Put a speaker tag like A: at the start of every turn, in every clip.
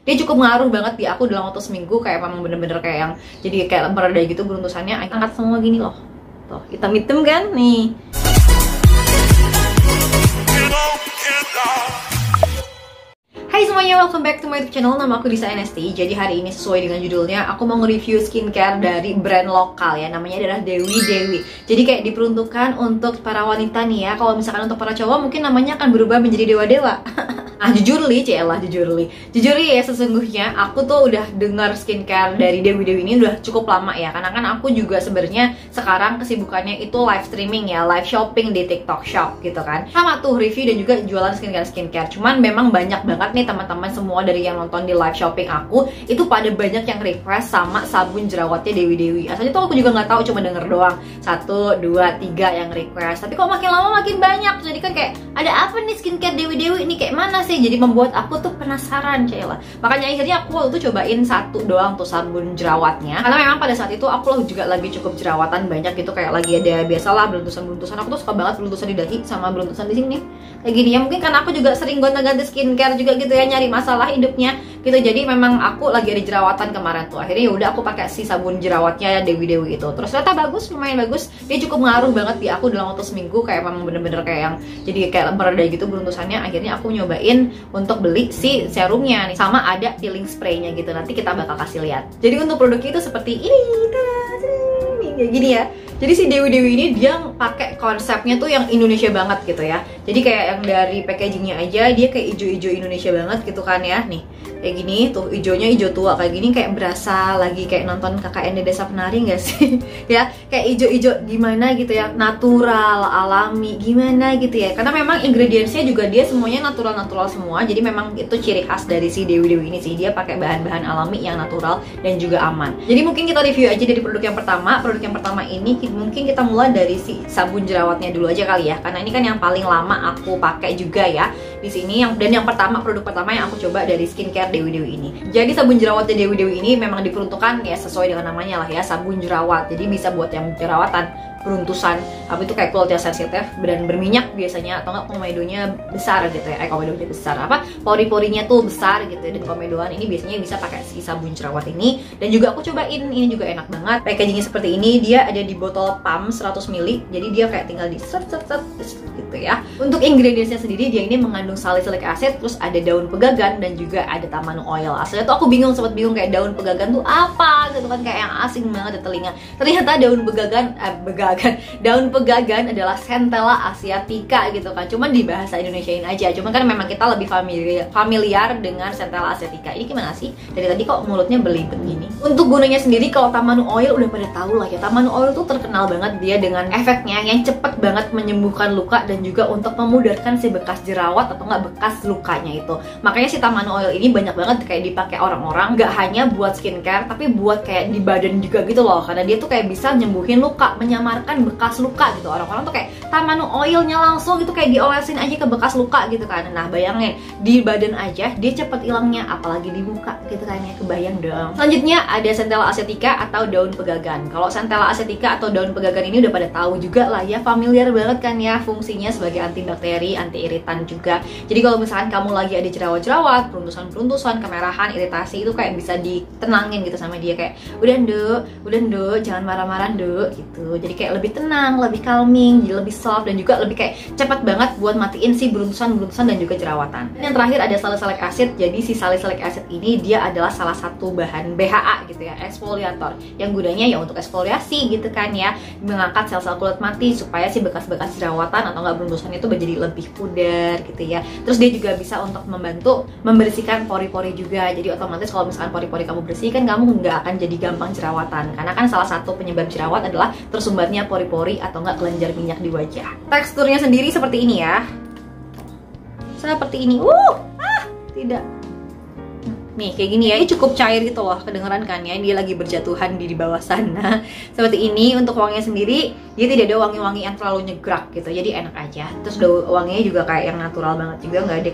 A: Dia cukup ngaruh banget di aku dalam waktu seminggu, kayak memang bener-bener kayak yang jadi kayak mereda gitu beruntusannya. Angkat semua gini loh, tuh hitam-hitam kan nih. Hai semuanya, welcome back to my YouTube channel. Nama aku Disa NST. Jadi hari ini sesuai dengan judulnya, aku mau nge-review skincare dari brand lokal ya. Namanya adalah Dewi Dewi. Jadi kayak diperuntukkan untuk para wanita nih ya. Kalau misalkan untuk para cowok mungkin namanya akan berubah menjadi dewa-dewa. Ah jujur li ya, sesungguhnya aku tuh udah dengar skincare dari Dewi Dewi ini udah cukup lama ya. Karena kan aku juga sebenarnya sekarang kesibukannya itu live streaming ya, live shopping di TikTok Shop gitu kan. Sama tuh review dan juga jualan skincare. Cuman memang banyak banget nih teman-teman semua dari yang nonton di live shopping aku itu pada banyak yang request sama sabun jerawatnya Dewi Dewi. Asalnya tuh aku juga nggak tahu, cuma denger doang 1, 2, 3 yang request. Tapi kok makin lama makin banyak. Jadi kan kayak ada apa nih skincare Dewi Dewi ini kayak mana sih? Jadi membuat aku tuh penasaran Cila. Makanya akhirnya aku waktu itu cobain 1 doang tuh sabun jerawatnya. Karena memang pada saat itu aku juga lagi cukup jerawatan banyak gitu, kayak lagi ada biasalah beruntusan-beruntusan. Aku tuh suka banget beruntusan di dahi sama beruntusan di sini. Kayak gini ya, mungkin karena aku juga sering gonta-ganti skincare juga gitu ya, nyari masalah hidupnya gitu. Jadi memang aku lagi ada jerawatan kemarin tuh. Akhirnya yaudah aku pakai si sabun jerawatnya Dewi Dewi itu. Terus ternyata bagus, lumayan bagus. Dia cukup ngaruh banget di aku dalam waktu seminggu, kayak memang bener-bener kayak yang jadi kayak mereda gitu beruntusannya. Akhirnya aku nyobain untuk beli si serumnya nih, sama ada peeling spraynya gitu. Nanti kita bakal kasih lihat. Jadi untuk produknya itu seperti ini, kayak gini ya. Jadi si Dewi Dewi ini dia pakai konsepnya tuh yang Indonesia banget gitu ya. Jadi kayak yang dari packagingnya aja dia kayak ijo-ijo Indonesia banget gitu kan ya. Nih kayak gini tuh, ijonya ijo tua kayak gini, kayak berasa lagi kayak nonton KKN di Desa Penari nggak sih? Ya kayak ijo-ijo gimana gitu ya, natural, alami gimana gitu ya. Karena memang ingredientsnya juga dia semuanya natural semua. Jadi memang itu ciri khas dari si Dewi Dewi ini sih, dia pakai bahan-bahan alami yang natural dan juga aman. Jadi mungkin kita review aja dari produk yang pertama. Produk yang pertama ini mungkin kita mulai dari si sabun jerawatnya dulu aja kali ya, karena ini kan yang paling lama aku pakai juga ya di sini. Dan yang pertama, produk pertama yang aku coba dari skincare Dewi Dewi ini. Jadi sabun jerawatnya Dewi Dewi ini memang diperuntukkan ya sesuai dengan namanya lah ya, sabun jerawat. Jadi bisa buat yang jerawatan, beruntusan, apa itu kayak kulitnya sensitif dan berminyak biasanya, atau enggak komedonya besar gitu ya, komedonya besar, apa pori-porinya tuh besar gitu ya, dan komedoan ini biasanya bisa pakai si sabun jerawat ini. Dan juga aku cobain, ini juga enak banget, packagingnya seperti ini. Dia ada di botol pump 100 ml, jadi dia kayak tinggal di set gitu ya. Untuk ingredientsnya sendiri, dia ini mengandung salicylic acid, terus ada daun pegagan dan juga ada tamanu oil. Asalnya tuh aku sempat bingung kayak daun pegagan tuh apa gitu kan, kayak yang asing banget di telinga. Ternyata daun pegagan adalah Centella asiatica gitu kan. Cuman di bahasa Indonesiain aja. Cuman kan memang kita lebih familiar dengan Centella asiatica. Ini gimana sih? Dari tadi kok mulutnya belibet gini. Untuk gunanya sendiri, kalau tamanu oil udah pada tahu lah ya. Tamanu oil tuh terkenal banget dia dengan efeknya yang cepet banget menyembuhkan luka dan juga untuk memudarkan si bekas jerawat atau enggak bekas lukanya itu. Makanya si tamanu oil ini banyak banget kayak dipakai orang-orang, nggak hanya buat skincare tapi buat kayak di badan juga gitu loh. Karena dia tuh kayak bisa nyembuhin luka, menyamarkan bekas luka gitu. Orang-orang tuh kayak tamanu oilnya langsung gitu kayak diolesin aja ke bekas luka gitu kan. Nah bayangin di badan aja dia cepet hilangnya, apalagi di muka gitu kan ya, kebayang dong. Selanjutnya ada Centella asiatica atau daun pegagan. Kalau Centella asiatica atau daun pegagan ini udah pada tahu juga lah ya, familiar banget kan ya, fungsinya sebagai antibakteri, anti iritan juga. Jadi kalau misalkan kamu lagi ada jerawat-jerawat, peruntusan-peruntusan, kemerahan, iritasi, itu kayak bisa ditenangin gitu sama dia, kayak udah nduk, jangan marah-marah nduk gitu. Jadi kayak lebih tenang, lebih calming, jadi lebih soft, dan juga lebih kayak cepat banget buat matiin si beruntusan dan juga jerawatan. Dan yang terakhir ada salicylic acid. Jadi si salicylic acid ini dia adalah salah satu bahan BHA gitu ya, eksfoliator, yang gunanya ya untuk eksfoliasi gitu kan ya, mengangkat sel-sel kulit mati supaya si bekas-bekas jerawatan atau enggak beruntusan itu menjadi lebih pudar gitu ya. Terus dia juga bisa untuk membantu membersihkan pori-pori juga. Jadi otomatis kalau misalkan pori-pori kamu bersih kan kamu nggak akan jadi gampang jerawatan, karena kan salah satu penyebab jerawat adalah tersumbatnya pori-pori atau enggak kelenjar minyak di wajah. Teksturnya sendiri seperti ini ya, seperti ini. Tidak nih kayak gini ya, ini cukup cair gitu loh, kedengeran kan ya, dia lagi berjatuhan di bawah sana seperti ini. Untuk wanginya sendiri dia tidak ada wangi-wangi yang terlalu nyegrak gitu, jadi enak aja. Terus wanginya juga kayak yang natural banget juga, nggak ada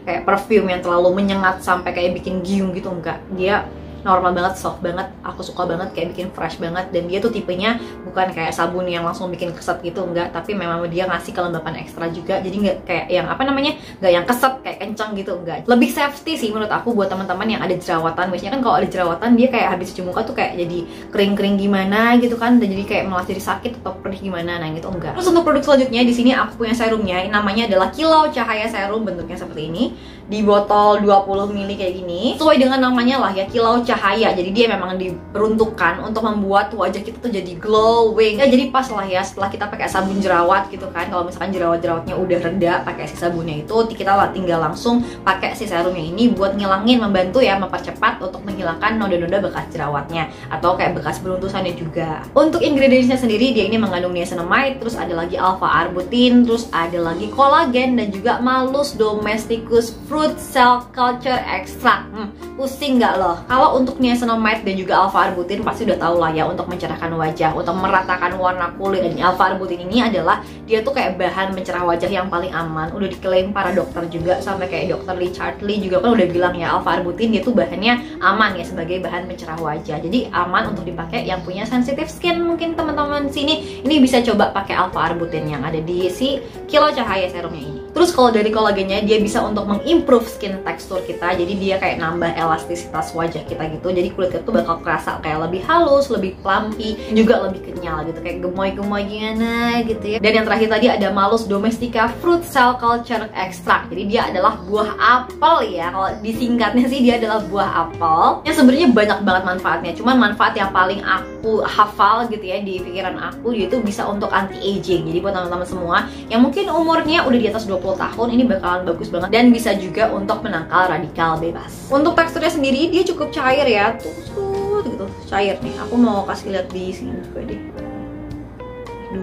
A: kayak perfume yang terlalu menyengat sampai kayak bikin giung gitu, enggak. Dia normal banget, soft banget. Aku suka banget, kayak bikin fresh banget. Dan dia tuh tipenya bukan kayak sabun yang langsung bikin keset gitu, enggak, tapi memang dia ngasih kelembapan ekstra juga. Jadi nggak kayak yang apa namanya, nggak yang keset kayak kencang gitu, enggak. Lebih safety sih menurut aku buat teman-teman yang ada jerawatan. Biasanya kan kalau ada jerawatan dia kayak habis cuci muka tuh kayak jadi kering-kering gimana gitu kan, dan jadi kayak malah jadi sakit atau perih gimana, nah gitu enggak. Terus untuk produk selanjutnya di sini aku punya serumnya, namanya adalah Kilau Cahaya Serum, bentuknya seperti ini di botol 20 ml kayak gini. Sesuai dengan namanya lah ya, Kilau Cahaya. Jadi dia memang diperuntukkan untuk membuat wajah kita tuh jadi glowing. Ya jadi pas lah ya setelah kita pakai sabun jerawat gitu kan. Kalau misalkan jerawat-jerawatnya udah reda pakai si sabunnya itu, kita lah tinggal langsung pakai si serumnya ini buat ngilangin, membantu ya, mempercepat untuk menghilangkan noda-noda bekas jerawatnya atau kayak bekas beruntusannya juga. Untuk ingredientsnya sendiri dia ini mengandung niacinamide, terus ada lagi alpha arbutin, terus ada lagi kolagen dan juga Malus domesticus fruit cell culture extract. Pusing nggak loh? Kalau untuk niacinamide dan juga alpha arbutin pasti udah tahu lah ya, untuk mencerahkan wajah, untuk meratakan warna kulit. Dan alpha arbutin ini adalah dia tuh kayak bahan pencerah wajah yang paling aman. Udah diklaim para dokter juga, sampai kayak dokter Richard Lee juga kan udah bilang ya, alpha arbutin dia tuh bahannya aman ya sebagai bahan pencerah wajah. Jadi aman untuk dipakai yang punya sensitive skin. Mungkin teman-teman sini ini bisa coba pakai alpha arbutin yang ada di si Kilau Cahaya serumnya ini. Terus kalau dari kolagennya, dia bisa untuk mengimprove skin tekstur kita. Jadi dia kayak nambah elastisitas wajah kita gitu. Jadi kulit kita tuh bakal kerasa kayak lebih halus, lebih plumpy, juga lebih kenyal gitu, kayak gemoy-gemoy gimana gitu ya. Dan yang terakhir tadi ada Malus domestica fruit cell culture extract. Jadi dia adalah buah apel ya. Kalau disingkatnya sih dia adalah buah apel. Yang sebenarnya banyak banget manfaatnya. Cuman manfaat yang paling aku hafal gitu ya di pikiran aku, dia itu bisa untuk anti aging. Jadi buat teman-teman semua yang mungkin umurnya udah di atas 20 tahun, ini bakalan bagus banget dan bisa juga untuk menangkal radikal bebas. Untuk teksturnya sendiri dia cukup cair ya, tuh gitu, cair nih. Aku mau kasih lihat di sini juga deh,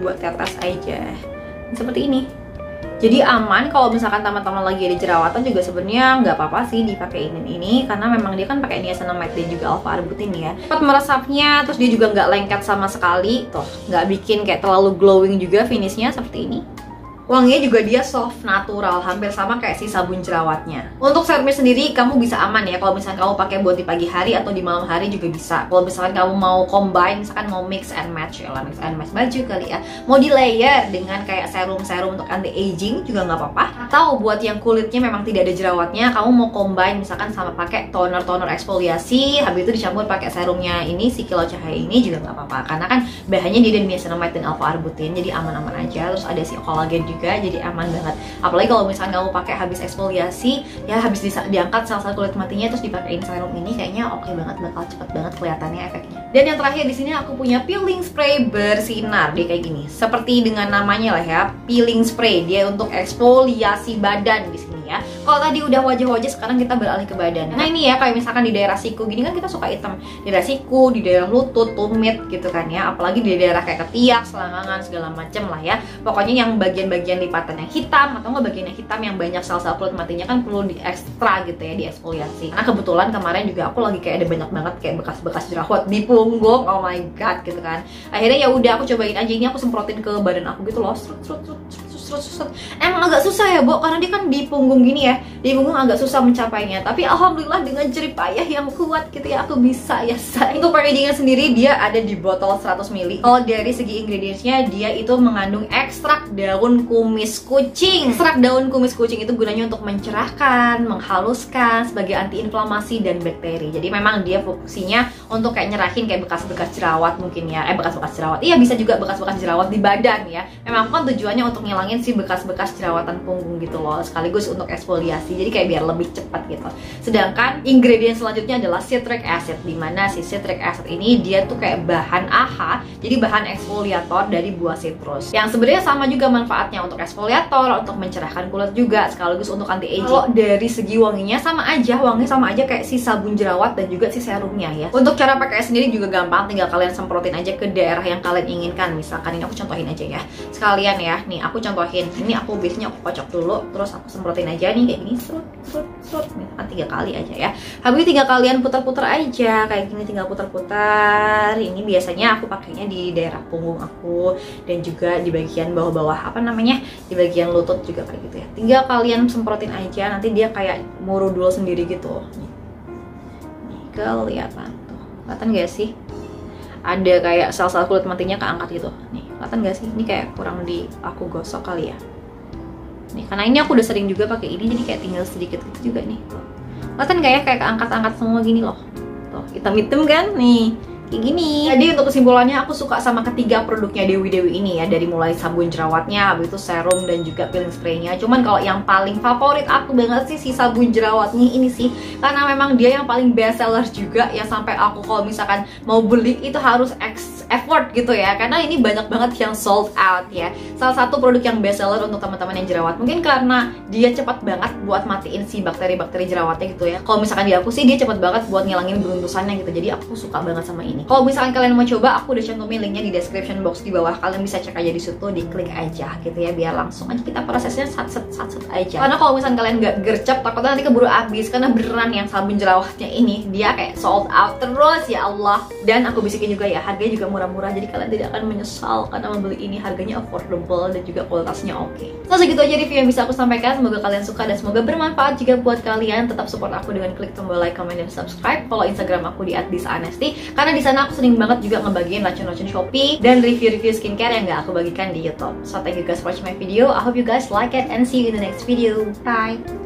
A: 2 tetes aja seperti ini. Jadi aman kalau misalkan teman-teman lagi ada jerawatan juga, sebenarnya nggak apa-apa sih dipakein ini, karena memang dia kan pakai niacinamide dan juga alpha arbutin ya. Cepat meresapnya, terus dia juga nggak lengket sama sekali, tuh nggak bikin kayak terlalu glowing juga finishnya seperti ini. Wanginya juga dia soft, natural, hampir sama kayak si sabun jerawatnya. Untuk serumnya sendiri kamu bisa aman ya, kalau misalkan kamu pakai buat di pagi hari atau di malam hari juga bisa. Kalau misalkan kamu mau combine, misalkan mau mix and match ya lah, mix and match baju kali ya, mau di layer dengan kayak serum-serum untuk anti aging juga nggak apa-apa. Atau buat yang kulitnya memang tidak ada jerawatnya, kamu mau combine misalkan sama pakai toner eksfoliasi, habis itu dicampur pakai serumnya ini, si Kilau Cahaya ini juga nggak apa-apa, karena kan bahannya dia ada niacinamide dan alpha arbutin, jadi aman-aman aja. Terus ada si kolagen juga, jadi aman banget. Apalagi kalau misalnya kamu pakai habis eksfoliasi ya, habis diangkat sel-sel kulit matinya terus dipakein serum ini, kayaknya oke banget, bakal cepet banget kelihatannya efeknya. Dan yang terakhir di sini aku punya peeling spray bersinar, dia kayak gini. Seperti dengan namanya lah ya, peeling spray, dia untuk eksfoliasi badan di sini ya. Kalau tadi udah wajah-wajah, sekarang kita beralih ke badan. Nah ini ya, kayak misalkan di daerah siku gini kan kita suka hitam, di daerah siku, di daerah lutut, tumit gitu kan ya. Apalagi di daerah kayak ketiak, selangkangan segala macem lah ya. Pokoknya yang bagian-bagian lipatan yang hitam atau nggak bagian yang hitam yang banyak sel-sel kulit matinya kan perlu di ekstra gitu ya, di eksfoliasi. Karena kebetulan kemarin juga aku lagi kayak ada banyak banget kayak bekas-bekas jerawat di punggung, oh my god gitu kan. Akhirnya ya udah aku cobain aja ini, aku semprotin ke badan aku gitu loh, emang agak susah ya Bo, karena dia kan di punggung gini ya, di punggung agak susah mencapainya. Tapi alhamdulillah dengan jerih payah yang kuat gitu ya, aku bisa ya say. Untuk packagingnya sendiri dia ada di botol 100 ml. Kalau dari segi ingredientsnya, dia itu mengandung ekstrak daun kumis kucing. Ekstrak daun kumis kucing itu gunanya untuk mencerahkan, menghaluskan, sebagai antiinflamasi dan bakteri. Jadi memang dia fungsinya untuk kayak nyerahin kayak bekas-bekas jerawat mungkin ya, bekas-bekas jerawat. Iya bisa juga bekas-bekas jerawat di badan ya. Memang kan tujuannya untuk ngilangin si bekas-bekas jerawatan punggung gitu loh, sekaligus untuk eksfoliasi, jadi kayak biar lebih cepat gitu. Sedangkan ingredient selanjutnya adalah citric acid, dimana si citric acid ini dia tuh kayak bahan AHA, jadi bahan eksfoliator dari buah citrus, yang sebenarnya sama juga manfaatnya untuk eksfoliator, untuk mencerahkan kulit juga, sekaligus untuk anti aging. Kalau dari segi wanginya sama aja kayak si sabun jerawat dan juga si serumnya ya. Untuk cara pakai sendiri juga gampang, tinggal kalian semprotin aja ke daerah yang kalian inginkan. Misalkan ini aku contohin aja ya, sekalian ya, nih aku contohin. Ini aku biasanya aku kocok dulu, terus aku semprotin aja nih kayak gini, serut, misalkan 3 kali aja ya. Habis 3 kalian putar-putar aja kayak gini, tinggal putar-putar. Ini biasanya aku pakainya di daerah punggung aku dan juga di bagian bawah-bawah, apa namanya, di bagian lutut juga kayak gitu ya. Tinggal kalian semprotin aja, nanti dia kayak murudul sendiri gitu. kelihatan tuh. Kelihatan gak sih? Ada kayak sel-sel kulit matinya keangkat gitu. Nih, kelihatan gak sih? Ini kayak kurang aku gosok kali ya. Nih, karena ini aku udah sering juga pakai ini, jadi kayak tinggal sedikit gitu juga nih. Kelihatan gak ya? Kayak keangkat-angkat semua gini loh. Tuh, hitam-hitam kan? Nih, kayak gini. Jadi untuk kesimpulannya, aku suka sama ketiga produknya Dewi Dewi ini ya. Dari mulai sabun jerawatnya, habis itu serum dan juga peeling spraynya. Cuman kalau yang paling favorit aku banget sih si sabun jerawatnya ini sih, karena memang dia yang paling best seller juga ya. Sampai aku kalau misalkan mau beli itu harus effort gitu ya, karena ini banyak banget yang sold out ya. Salah satu produk yang best seller untuk teman-teman yang jerawat, mungkin karena dia cepat banget buat matiin si bakteri-bakteri jerawatnya gitu ya. Kalau misalkan di aku sih dia cepat banget buat ngilangin beruntusannya gitu, jadi aku suka banget sama ini. Kalau misalkan kalian mau coba, aku udah cantumin linknya di description box di bawah, kalian bisa cek aja di situ, diklik aja gitu ya, biar langsung aja kita prosesnya sat-set aja. Karena kalau misalkan kalian nggak gercep, takutnya nanti keburu habis, karena beneran yang sabun jerawatnya ini dia kayak sold out terus ya Allah. Dan aku bisikin juga ya, harganya juga murah-murah, jadi kalian tidak akan menyesal karena membeli ini. Harganya affordable dan juga kualitasnya oke. So segitu aja review yang bisa aku sampaikan, semoga kalian suka dan semoga bermanfaat juga buat kalian. Tetap support aku dengan klik tombol like, comment, dan subscribe. Follow Instagram aku di @thisanesti, karena di sana aku sering banget juga ngebagiin racun-racun Shopee dan review-review skincare yang gak aku bagikan di YouTube. So thank you guys for watching my video. I hope you guys like it and see you in the next video. Bye.